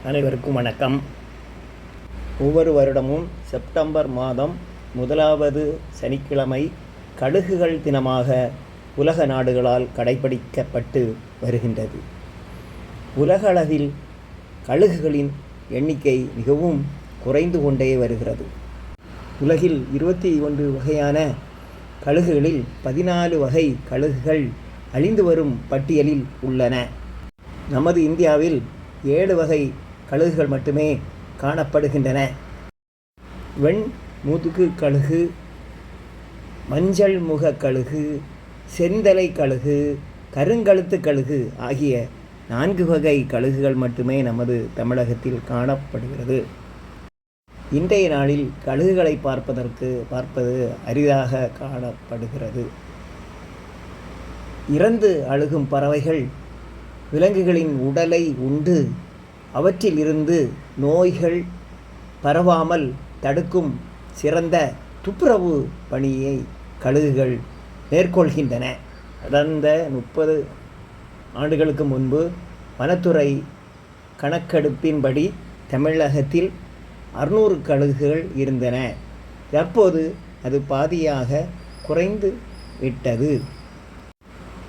அனைவருக்கும் வணக்கம். ஒவ்வொரு வருடமும் செப்டம்பர் மாதம் 1வது சனிக்கிழமை கழுகுகள் தினமாக உலக நாடுகளால் கடைபிடிக்கப்பட்டு வருகின்றது. உலகளவில் கழுகுகளின் எண்ணிக்கை மிகவும் குறைந்து கொண்டே வருகிறது. உலகில் 21 வகையான கழுகுகளில் 14 வகை கழுகுகள் அழிந்து வரும் பட்டியலில் உள்ளன. நமது இந்தியாவில் 7 வகை கழுகுகள் மட்டுமே காணப்படுகின்றன. வெண் முதுகு கழுகு, மஞ்சள் முக கழுகு, செந்தலை கழுகு, கருங்கழுத்து கழுகு ஆகிய 4 வகை கழுகுகள் மட்டுமே நமது தமிழகத்தில் காணப்படுகிறது. இன்றைய நாளில் கழுகுகளை பார்ப்பது அரிதாக காணப்படுகிறது. இறந்து அழுகும் பறவைகள் விலங்குகளின் உடலை உண்டு அவற்றில் இருந்து நோய்கள் பரவாமல் தடுக்கும் சிறந்த துப்புரவு பணியை கழுகுகள் மேற்கொள்கின்றன. கடந்த 30 ஆண்டுகளுக்கு முன்பு வனத்துறை கணக்கெடுப்பின்படி தமிழகத்தில் 600 கழுகுகள் இருந்தன. தற்போது அது பாதியாக குறைந்து விட்டது.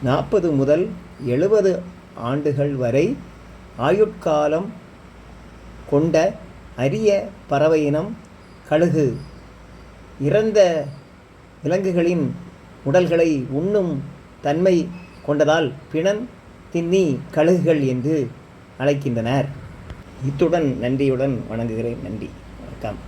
40 முதல் 70 ஆண்டுகள் வரை ஆயுட்காலம் கொண்ட அரிய பறவையினம் கழுகு. இறந்த விலங்குகளின் உடல்களை உண்ணும் தன்மை கொண்டதால் பிணம் தின்னி கழுகுகள் என்று அழைக்கின்றனர். இத்துடன் நன்றியுடன் வணங்குகிறேன். நன்றி, வணக்கம்.